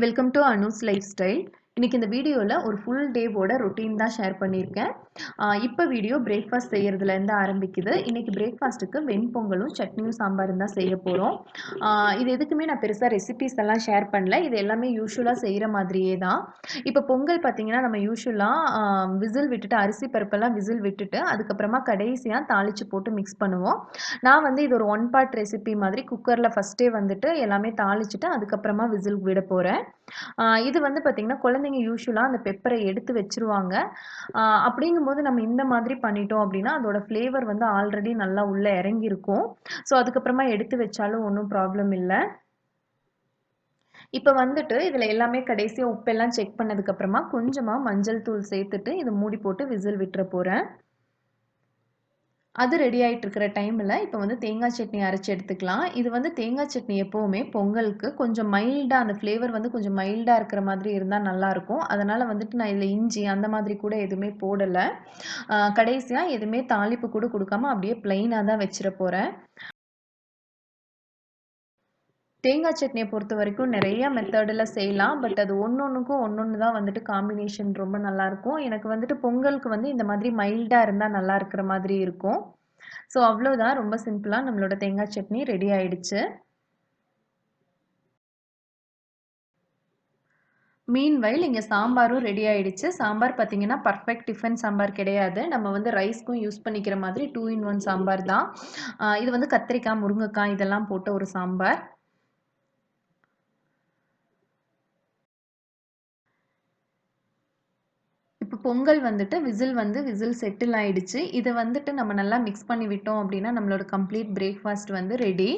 Welcome to Anu's life style. இன்னைக்கு இந்த வீடியோவில் ஒரு ஃபுல் டேவோட ரொட்டீன் தான் ஷேர் பண்ணியிருக்கேன். இப்போ வீடியோ பிரேக்ஃபாஸ்ட் செய்கிறதுலேருந்து ஆரம்பிக்குது. இன்னைக்கு பிரேக்ஃபாஸ்ட்டுக்கு வெண்பொங்கலும் சட்னியும் சாம்பாரும் தான் செய்ய போகிறோம். இது எதுக்குமே நான் பெருசாக ரெசிபிஸ் எல்லாம் ஷேர் பண்ணல. இது எல்லாமே யூஸ்வலாக செய்கிற மாதிரியே தான். இப்போ பொங்கல் பார்த்தீங்கன்னா நம்ம யூஸ்வலாக விசில் விட்டுட்டு அரிசி பருப்பெல்லாம் விசில் விட்டுட்டு அதுக்கப்புறமா கடைசியாக தாளித்து போட்டு மிக்ஸ் பண்ணுவோம். நான் வந்து இது ஒரு ஒன் பார்ட் ரெசிபி மாதிரி குக்கரில் ஃபஸ்ட்டே வந்துட்டு எல்லாமே தாளிச்சுட்டு அதுக்கப்புறமா விசில் விட போகிறேன். இது வந்து பார்த்திங்கன்னா குழந்தைங்க யூஸ்வலாக அந்த பெப்பரை எடுத்து வச்சுருவாங்க. அப்படிங்கும்போது நம்ம இந்த மாதிரி பண்ணிட்டோம் அப்படின்னா அதோட ஃப்ளேவர் வந்து ஆல்ரெடி நல்லா உள்ளே இறங்கியிருக்கும். ஸோ அதுக்கப்புறமா எடுத்து வச்சாலும் ஒன்றும் ப்ராப்ளம் இல்லை. இப்போ வந்துட்டு இதில் எல்லாமே கடைசியாக உப்பெல்லாம் செக் பண்ணதுக்கப்புறமா கொஞ்சமாக மஞ்சள் தூள் சேர்த்துட்டு இதை மூடி போட்டு விசில் விட்டுற போகிறேன். அது ரெடி ஆகிட்டு இருக்கிற டைமில் இப்போ வந்து தேங்காய் சட்னி அரைச்சி எடுத்துக்கலாம். இது வந்து தேங்காய் சட்னி எப்போவுமே பொங்கலுக்கு கொஞ்சம் மைல்டாக அந்த ஃப்ளேவர் வந்து கொஞ்சம் மைல்டாக இருக்கிற மாதிரி இருந்தால் நல்லாயிருக்கும். அதனால் வந்துட்டு நான் இதில் இஞ்சி அந்த மாதிரி கூட எதுவுமே போடலை. கடைசியாக எதுவுமே தாளிப்பு கூட கொடுக்காம அப்படியே ப்ளைனாக தான் வச்சிட போகிறேன். தேங்காய் சட்னியை பொறுத்த வரைக்கும் நிறைய மெத்தடில் செய்யலாம். பட் அது ஒன்றுக்கும் ஒன்று தான் வந்துட்டு காம்பினேஷன் ரொம்ப நல்லாயிருக்கும். எனக்கு வந்துட்டு பொங்கலுக்கு வந்து இந்த மாதிரி மைல்டாக இருந்தால் நல்லா இருக்கிற மாதிரி இருக்கும். ஸோ அவ்வளோதான், ரொம்ப சிம்பிளாக நம்மளோட தேங்காய் சட்னி ரெடி ஆயிடுச்சு. மீன்வைல் இங்கே சாம்பாரும் ரெடி ஆயிடுச்சு. சாம்பார் பார்த்தீங்கன்னா பர்ஃபெக்ட் டிஃபன் சாம்பார் கிடையாது. நம்ம வந்து ரைஸ்க்கும் யூஸ் பண்ணிக்கிற மாதிரி 2 in 1 சாம்பார் தான். இது வந்து கத்திரிக்காய், முருங்கைக்காய் இதெல்லாம் போட்ட ஒரு சாம்பார். இப்போ பொங்கல் வந்துட்டு விசில் செட்டில் ஆயிடுச்சு. இதை வந்துட்டு நம்ம நல்லா மிக்ஸ் பண்ணி விட்டோம் அப்படின்னா நம்மளோட கம்ப்ளீட் பிரேக்ஃபாஸ்ட் வந்து ரெடி.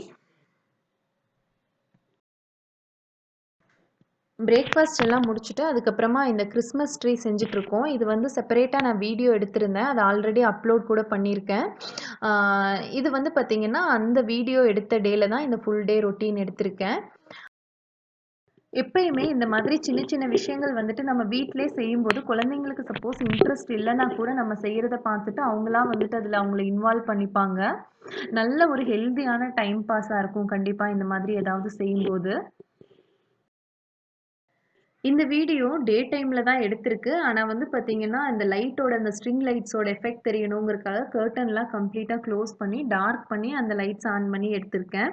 பிரேக்ஃபாஸ்ட் எல்லாம் முடிச்சுட்டு அதுக்கப்புறமா இந்த கிறிஸ்மஸ் ட்ரீ செஞ்சிட்ருக்கோம். இது வந்து செப்பரேட்டாக நான் வீடியோ எடுத்திருந்தேன். அதை ஆல்ரெடி அப்லோட் கூட பண்ணியிருக்கேன். இது வந்து பார்த்திங்கன்னா அந்த வீடியோ எடுத்த டேல தான் இந்த ஃபுல் டே ரொட்டீன் எடுத்திருக்கேன். எப்பயுமே இந்த மாதிரி சின்ன சின்ன விஷயங்கள் வந்துட்டு நம்ம வீட்டிலே செய்யும்போது குழந்தைங்களுக்கு சப்போஸ் இன்ட்ரெஸ்ட் இல்லைன்னா கூட நம்ம செய்கிறத பார்த்துட்டு அவங்களா வந்துட்டு அதில் அவங்கள இன்வால்வ் பண்ணிப்பாங்க. நல்ல ஒரு ஹெல்தியான டைம் பாஸாக இருக்கும் கண்டிப்பாக இந்த மாதிரி ஏதாவது செய்யும்போது. இந்த வீடியோ டே டைம்ல தான் எடுத்திருக்கு. ஆனா வந்து பார்த்தீங்கன்னா, இந்த லைட்டோட அந்த ஸ்ட்ரிங் லைட்ஸோட எஃபெக்ட் தெரியணுங்கிறதுக்காக கர்டன்லாம் கம்ப்ளீட்டா க்ளோஸ் பண்ணி, டார்க் பண்ணி அந்த லைட்ஸ் ஆன் பண்ணி எடுத்திருக்கேன்.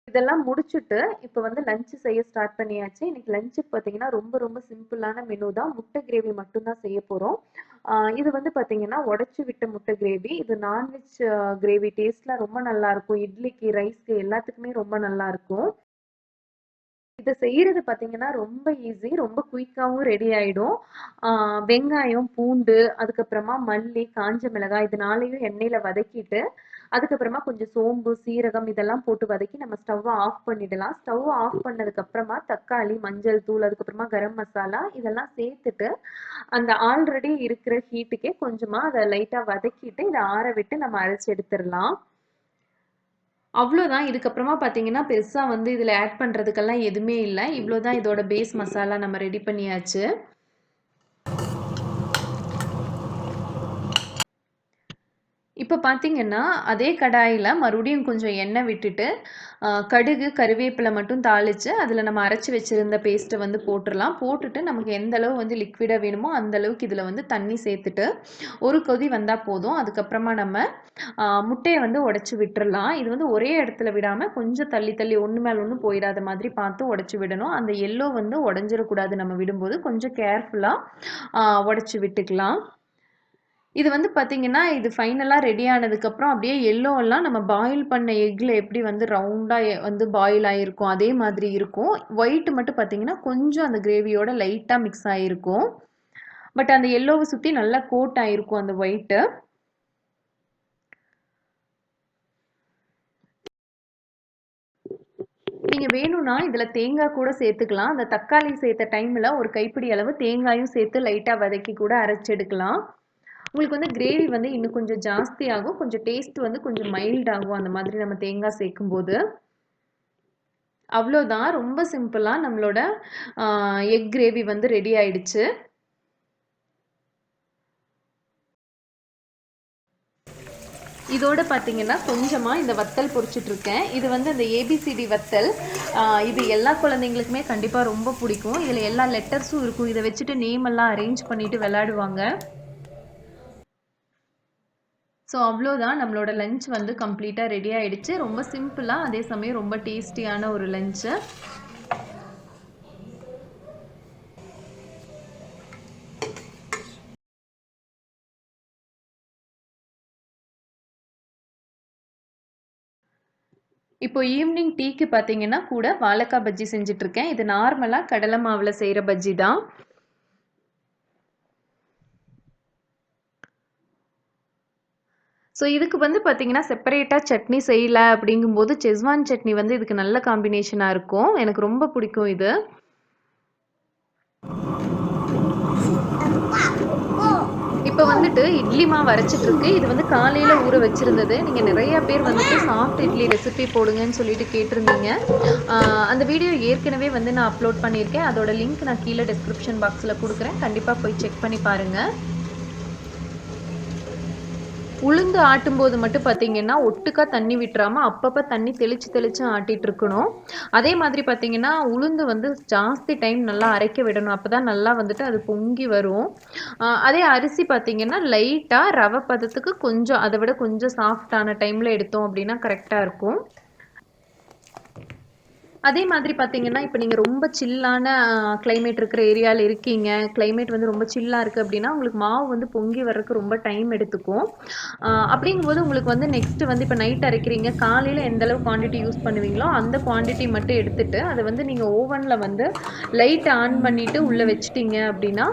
இதெல்லாம் முடிச்சுட்டு, இப்போ வந்து லஞ்ச் செய்ய ஸ்டார்ட் பண்ணியாச்சு. இன்னைக்கு லஞ்சுக்கு பார்த்தீங்கன்னா, ரொம்ப ரொம்ப சிம்பிளான மெனு தான். முட்டை கிரேவி மட்டும் தான் செய்ய போறோம். இது வந்து பார்த்தீங்கன்னா, உடைச்சு விட்ட முட்டை கிரேவி. இது நான்வெஜ் கிரேவி டேஸ்ட்ல ரொம்ப நல்லாயிருக்கும். இட்லிக்கு, ரைஸ்க்கு எல்லாத்துக்குமே ரொம்ப நல்லாயிருக்கும். இத செய்யறது பார்த்தீங்கன்னா, ரொம்ப ஈஸி. ரொம்ப குயிக்காவும் ரெடி ஆயிடும். வெங்காயம், பூண்டு, அதுக்கப்புறமா மல்லி, காஞ்ச மிளகாய் இது 4யும் எண்ணெயில வதக்கிட்டு, அதுக்கப்புறமா கொஞ்சம் சோம்பு, சீரகம் இதெல்லாம் போட்டு வதக்கி நம்ம ஸ்டவ்வ ஆஃப் பண்ணிடலாம். ஸ்டவ் ஆஃப் பண்ணதுக்கு அப்புறமா தக்காளி, மஞ்சள் தூள், அதுக்கப்புறமா கரம் மசாலா இதெல்லாம் சேர்த்துட்டு, அந்த ஆல்ரெடி இருக்கிற ஹீட்டுக்கே கொஞ்சமா அத லைட்டா வதக்கிட்டு, இத ஆற விட்டு நம்ம அரைச்சு எடுத்துறலாம். அவ்வளோதான். இதுக்கப்புறமா பார்த்தீங்கன்னா, பெருசா வந்து இதில ஆட் பண்றதுக்கெல்லாம் எதுவுமே இல்ல. இவ்வளோதான் இதோட பேஸ் மசாலா நம்ம ரெடி பண்ணியாச்சு. இப்போ பார்த்தீங்கன்னா, அதே கடாயில மறுபடியும் கொஞ்சம் எண்ணெய் விட்டுட்டு, கடுகு, கருவேப்பிலை மட்டும் தாளிச்சு, அதில நம்ம அரைச்சு வச்சிருந்த பேஸ்ட்ட வந்து போட்டுறலாம். போட்டுட்டு நமக்கு எந்த அளவு வந்து லிக்விடா வேணுமோ, அந்த அளவுக்கு இதில வந்து தண்ணி சேர்த்துட்டு, ஒரு கொதி வந்தா போதும். அதுக்கப்புறமா நம்ம முட்டைய வந்து உடைச்சு விட்டுறலாம். இது வந்து ஒரே இடத்துல விடாம கொஞ்சம் தள்ளி தள்ளி ஒண்ணு மேல ஒண்ணு போயிடாத மாதிரி பார்த்து உடைச்சு விடணும். அந்த எல்லோ வந்து உடைஞ்சிடக்கூடாது நம்ம விடும்போது. கொஞ்சம் கேர்ஃபுல்லா உடைச்சு விட்டுக்கலாம். இது வந்து பார்த்தீங்கன்னா, இது ஃபைனலா ரெடி ஆனதுக்கப்புறம் அப்படியே எல்லோலாம் நம்ம பாயில் பண்ண எக்ல எப்படி வந்து ரவுண்டா வந்து பாயில் ஆயிருக்கும், அதே மாதிரி இருக்கும். ஒயிட் மட்டும் பார்த்தீங்கன்னா, கொஞ்சம் அந்த கிரேவியோட லைட்டா மிக்ஸ் ஆயிருக்கும். பட் அந்த எல்லோவ சுத்தி நல்லா கோட் ஆயிருக்கும் அந்த ஒயிட்டு. நீங்க வேணும்னா இதில தேங்காய் கூட சேர்த்துக்கலாம். அந்த தக்காளி சேர்த்த டைம்ல ஒரு கைப்பிடி அளவு தேங்காயும் சேர்த்து லைட்டா வதக்கி கூட அரைச்செடுக்கலாம். உங்களுக்கு வந்து கிரேவி வந்து இன்னும் கொஞ்சம் ஜாஸ்தியாகும். கொஞ்சம் டேஸ்ட் வந்து கொஞ்சம் மைல்ட் ஆகும். அந்த மாதிரி நம்ம தேங்காய் சேர்க்கும்போது. அவ்வளோதான். ரொம்ப சிம்பிளா நம்மளோட எக் கிரேவி வந்து ரெடி ஆயிடுச்சு. இதோட பார்த்தீங்கன்னா கொஞ்சமாக இந்த வத்தல் பொரிச்சிட்ருக்கேன். இது வந்து அந்த ஏபிசிடி வத்தல். இது எல்லா குழந்தைங்களுக்குமே கண்டிப்பாக ரொம்ப பிடிக்கும். இதில் எல்லா லெட்டர்ஸும் இருக்கும். இதை வச்சுட்டு நேம் எல்லாம் அரேஞ்ச் பண்ணிட்டு விளையாடுவாங்க. ஸோ அவ்வளோதான், நம்மளோட லஞ்ச் வந்து கம்ப்ளீட்டாக ரெடி ஆகிடுச்சு. ரொம்ப சிம்பிளாக அதே சமயம் ரொம்ப டேஸ்டியான ஒரு லஞ்சு. இப்போ ஈவினிங் டீக்கு பார்த்தீங்கன்னா கூட வாழைக்காய் பஜ்ஜி செஞ்சுட்ருக்கேன். இது நார்மலாக கடலை மாவில் செய்கிற பஜ்ஜி தான். ஸோ இதுக்கு வந்து பார்த்தீங்கன்னா செப்பரேட்டாக சட்னி செய்யலை அப்படிங்கும்போது செஸ்வான் சட்னி வந்து இதுக்கு நல்ல காம்பினேஷனாக இருக்கும். எனக்கு ரொம்ப பிடிக்கும் இது. இப்போ வந்துட்டு இட்லி மாவு அரைச்சிட்ருக்கு. இது வந்து காலையில் ஊற வச்சுருந்தது. நீங்கள் நிறையா பேர் வந்துட்டு சாஃப்ட் இட்லி ரெசிபி போடுங்கன்னு சொல்லிட்டு கேட்டிருந்தீங்க. அந்த வீடியோ ஏற்கனவே வந்து நான் அப்லோட் பண்ணியிருக்கேன். அதோட லிங்க் நான் கீழே டிஸ்கிரிப்ஷன் பாக்ஸில் கொடுக்குறேன். கண்டிப்பாக போய் செக் பண்ணி பாருங்கள். உளுந்து ஆட்டும்போது மட்டும் பார்த்தீங்கன்னா ஒட்டுக்கா தண்ணி விட்டுறாமல் அப்பப்போ தண்ணி தெளித்து ஆட்டிகிட்டு இருக்கணும். அதே மாதிரி பார்த்தீங்கன்னா உளுந்து வந்து ஜாஸ்தி டைம் நல்லா அரைக்க விடணும். அப்போ தான் நல்லா வந்துட்டு அது பொங்கி வரும். அதே அரிசி பார்த்தீங்கன்னா லைட்டாக ரவை பதத்துக்கு கொஞ்சம் அதை விட கொஞ்சம் சாஃப்டான டைமில் எடுத்தோம் அப்படின்னா கரெக்டாக இருக்கும். அதே மாதிரி பார்த்தீங்கன்னா, இப்போ நீங்க ரொம்ப சில்லான கிளைமேட் இருக்கிற ஏரியால இருக்கீங்க. கிளைமேட் வந்து ரொம்ப சில்லா இருக்கு அப்படின்னா, உங்களுக்கு மாவு வந்து பொங்கி வர்றதுக்கு ரொம்ப டைம் எடுத்துக்கும். அப்படிங்கும்போது உங்களுக்கு வந்து நெக்ஸ்ட் வந்து இப்போ நைட் அரைக்கிறீங்க. காலையில எந்த அளவு குவான்டிட்டி யூஸ் பண்ணுவீங்களோ, அந்த குவான்டிட்டி மட்டும் எடுத்துட்டு, அத வந்து நீங்க ஓவன்ல வந்து லைட் ஆன் பண்ணிட்டு உள்ள வச்சுட்டீங்க அப்படின்னா,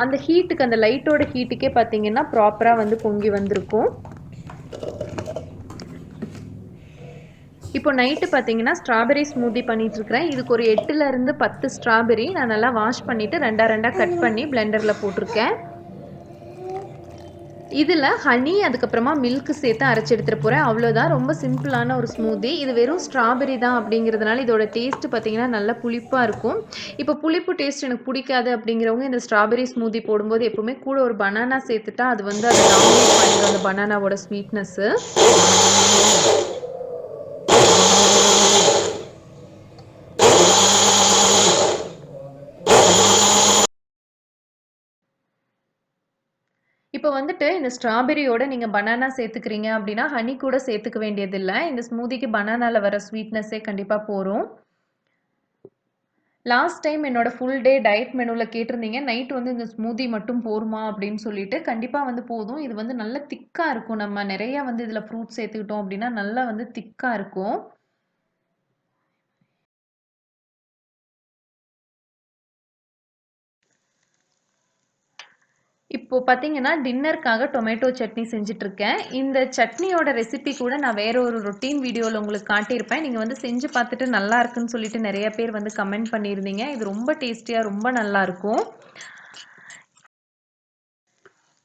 அந்த ஹீட்டுக்கு அந்த லைட்டோட ஹீட்டுக்கே பார்த்தீங்கன்னா, ப்ராப்பரா வந்து பொங்கி வந்திருக்கும். இப்போ நைட்டு பார்த்தீங்கன்னா ஸ்ட்ராபெரி ஸ்மூத்தி பண்ணிகிட்ருக்கிறேன். இதுக்கு ஒரு 8லேருந்து 10 ஸ்ட்ராபெரி நான் நல்லா வாஷ் பண்ணிவிட்டு ரெண்டாக கட் பண்ணி பிளெண்டரில் போட்டிருக்கேன். இதில் ஹனி அதுக்கப்புறமா மில்க் சேர்த்து அரைச்சி எடுத்துகிட்டு போகிறேன். அவ்வளோதான், ரொம்ப சிம்பிளான ஒரு ஸ்மூத்தி. இது வெறும் ஸ்ட்ராபெரி தான் அப்படிங்கிறதுனால இதோட டேஸ்ட்டு பார்த்தீங்கன்னா நல்லா புளிப்பாக இருக்கும். இப்போ புளிப்பு டேஸ்ட் எனக்கு பிடிக்காது அப்படிங்கிறவங்க இந்த ஸ்ட்ராபெரி ஸ்மூத்தி போடும்போது எப்போவுமே கூட ஒரு பனானா சேர்த்துட்டா அது வந்து அதை டாமினேட் பண்ணிடும், அந்த பனானாவோட ஸ்வீட்னஸ்ஸு. இப்போ வந்துட்டு இந்த ஸ்ட்ராபெரியோட நீங்க பனானா சேர்த்துக்கிறீங்க அப்படின்னா, ஹனி கூட சேர்த்துக்க வேண்டியதில்ல. இந்த ஸ்மூதிக்கு பனானால வர ஸ்வீட்னஸ்ஸே கண்டிப்பா போரும். லாஸ்ட் டைம் என்னோட ஃபுல் டே டயட் மெனுல கேட்டிருந்தீங்க. நைட் வந்து இந்த ஸ்மூதி மட்டும் போருமா அப்படின்னு சொல்லிட்டு. கண்டிப்பா வந்து போதும். இது வந்து நல்ல திக்கா இருக்கும். நம்ம நெறைய வந்து இதில ஃப்ரூட்ஸ் சேர்த்துக்கிட்டோம் அப்படின்னா, நல்லா வந்து திக்கா இருக்கும். இப்போ பார்த்தீங்கன்னா, டின்னருக்காக டொமேட்டோ சட்னி செஞ்சுட்ருக்கேன். இந்த சட்னியோட ரெசிபி கூட நான் வேற ஒரு ரொட்டீன் வீடியோல உங்களுக்கு காட்டியிருப்பேன். நீங்க வந்து செஞ்சு பார்த்துட்டு நல்லா இருக்குன்னு சொல்லிட்டு நெறைய பேர் வந்து கமெண்ட் பண்ணியிருந்தீங்க. இது ரொம்ப டேஸ்டியா ரொம்ப நல்லாருக்கும்.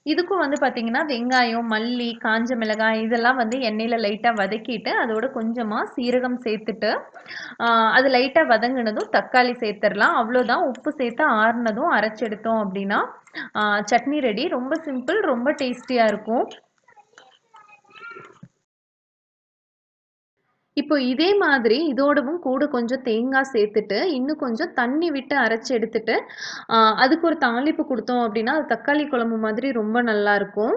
இதுக்கும் வந்து பார்த்தீங்கன்னா, வெங்காயம், மல்லி, காஞ்ச மிளகாய் இதெல்லாம் வந்து எண்ணெயில லைட்டா வதக்கிட்டு, அதோட கொஞ்சமா சீரகம் சேர்த்துட்டு, அ அது லைட்டா வதங்குனதும் தக்காளி சேர்த்துறலாம். அவ்வளோதான். உப்பு சேர்த்து ஆறுனதும் அரைச்செடுத்தோம் அப்படின்னா, அ சட்னி ரெடி. ரொம்ப சிம்பிள், ரொம்ப டேஸ்டியா இருக்கும். இப்போ இதே மாதிரி இதோடவும் கூட கொஞ்சம் தேங்காய் சேர்த்துட்டு, இன்னும் கொஞ்சம் தண்ணி விட்டு அரைச்சு எடுத்துட்டு, அதுக்கு ஒரு தாளிப்பு குடுத்தோம் அப்படின்னா, அது தக்காளி குழம்பு மாதிரி ரொம்ப நல்லாருக்கும்.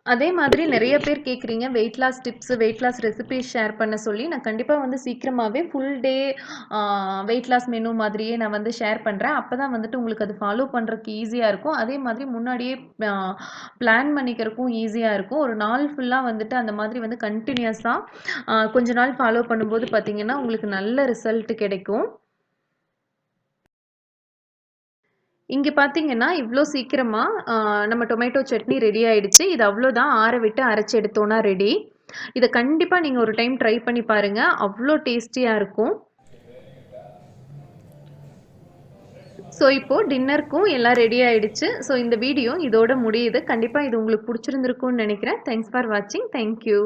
அதே மாதிரி நெறைய பேர் கேட்குறீங்க, weight loss tips, weight loss recipes share பண்ண சொல்லி. நான் கண்டிப்பா வந்து சீக்கிரமாவே ஃபுல் டே ஆ வெயிட் லாஸ் மெனு மாதிரியே நான் வந்து ஷேர் பண்றேன். அப்பதான் வந்துட்டு உங்களுக்கு அது ஃபாலோ பண்றதுக்கு ஈஸியா இருக்கும். அதே மாதிரி முன்னாடியே ஆ பிளான் பண்ணிக்கிறதுக்கும் ஈஸியா இருக்கும். ஒரு நாள் ஃபுல்லா வந்துட்டு அந்த மாதிரி வந்து கன்டினியூஸா கொஞ்ச நாள் ஃபாலோ பண்ணும்போது பார்த்தீங்கன்னா, உங்களுக்கு நல்ல ரிசல்ட் கிடைக்கும். இங்க பார்த்தீங்கன்னா, இவ்ளோ சீக்கிரமா அ நம்ம டொமேட்டோ சட்னி ரெடி ஆயிடுச்சு. இது அவ்ளோதான், ஆற விட்டு அரைச்சு எடுத்தோம்னா ரெடி. இத கண்டிப்பா நீங்க ஒரு டைம் ட்ரை பண்ணி பாருங்க. அவ்ளோ டேஸ்டியா இருக்கும். ஸோ இப்போ டின்னருக்கும் எல்லாம் ரெடி ஆயிடுச்சு. ஸோ இந்த வீடியோ இதோட முடியுது. கண்டிப்பா இது உங்களுக்கு புடிச்சிருந்திருக்கும்னு நெனைக்கிறேன். தேங்க்ஸ் ஃபார் வாட்சிங். Thank you.